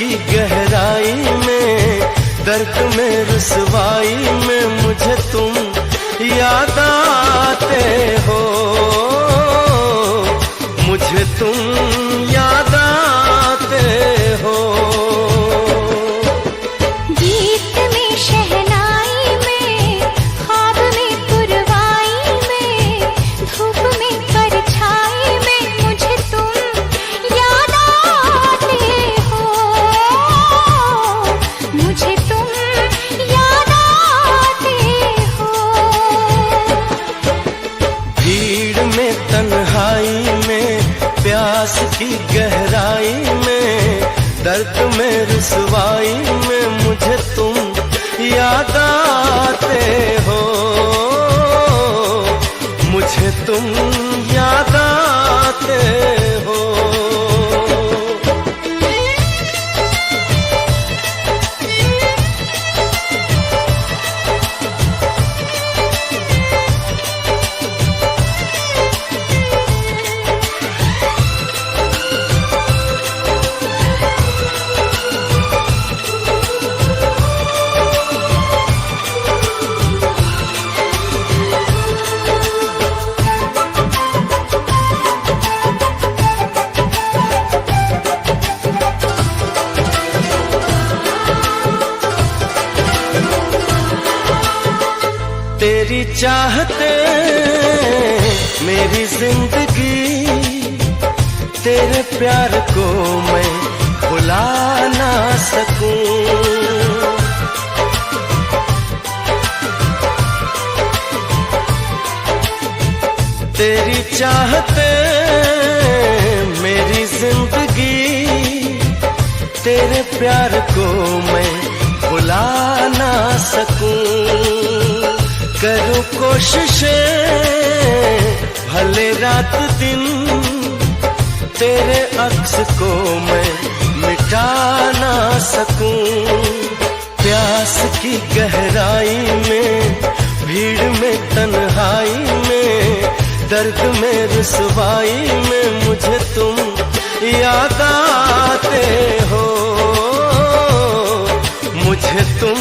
की गहराई में, दर्द में रुसवाई में मुझे तुम याद आते हो, मुझे तुम याद आते हो। गीत में शहनाई में, ख्वाब में पुरवाई में, धूप में परछाई में मुझे तुम याद आते हो, मुझे तुम याद आते हो। भीड़ में तन्हाई में, प्यास की गहराई में, दर्द में रुसवाई में मुझे तुम याद आते हो, मुझे तुम याद आते हो। तेरी चाहते मेरी जिंदगी, तेरे प्यार को मैं भुला ना सकूं। तेरी चाहते मेरी जिंदगी, तेरे प्यार को मैं भुला ना सकूं। करूं कोशिशें भले रात दिन, तेरे अक्स को मैं मिटा ना सकूं। प्यास की गहराई में, भीड़ में तन्हाई में, दर्द में रुसवाई में मुझे तुम याद आते हो, मुझे तुम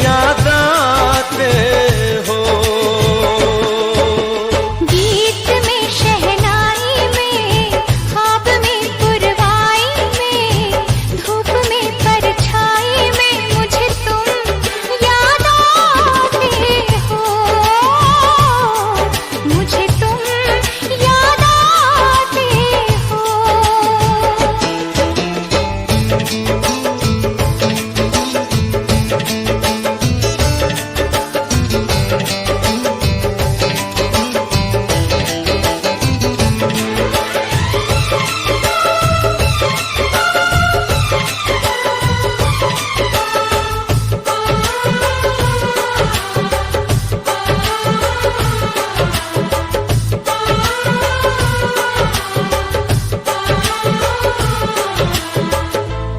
याद आते हो। गीत में शहनाई में, ख्वाब में पुरवाई में, धूप में परछाई में मुझे तुम याद आते हो, मुझे तुम याद आते हो।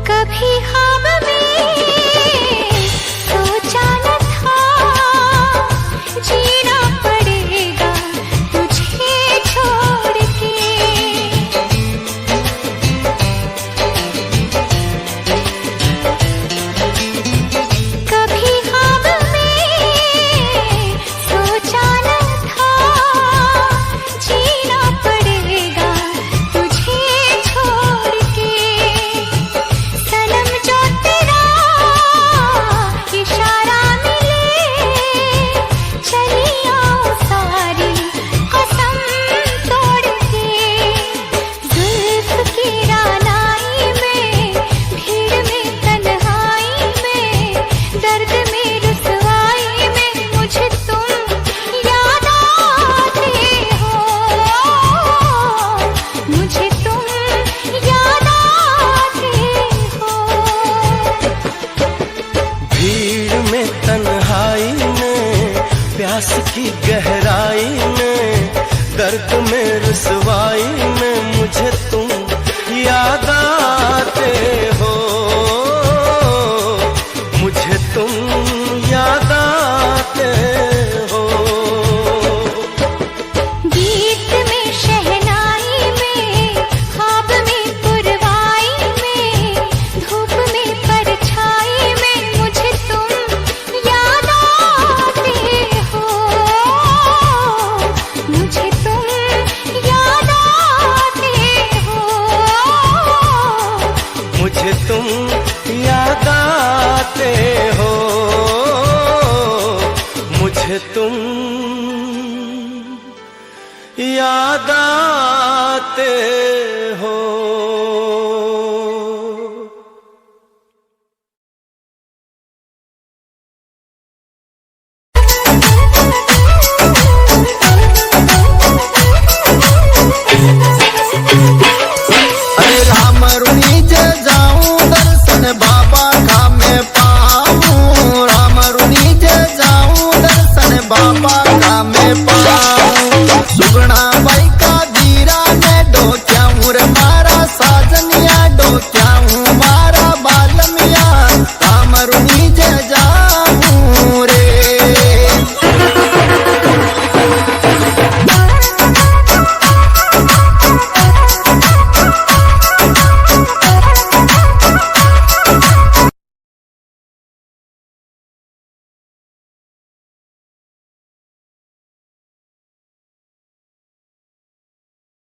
कभी ख्वाब में सोचा न था, जीना पड़ेगा तुझे छोड़ के। कभी ख्वाब में सोचा न था, जीना पड़ेगा तुझे छोड़ के। सनम जो तेरा इशारा मिले, चली आओ सारी कसम तोड़ के। जुल्फ की रानाई में, भीड़ में तन्हाई में, दर्द में रुसवाई में मुझे तुम याद आते हो, मुझे तुम याद आते हो। भीड़ में तन्हाई में, प्यास की गहराई में, दर्द में रुसवाई में मुझे तुम याद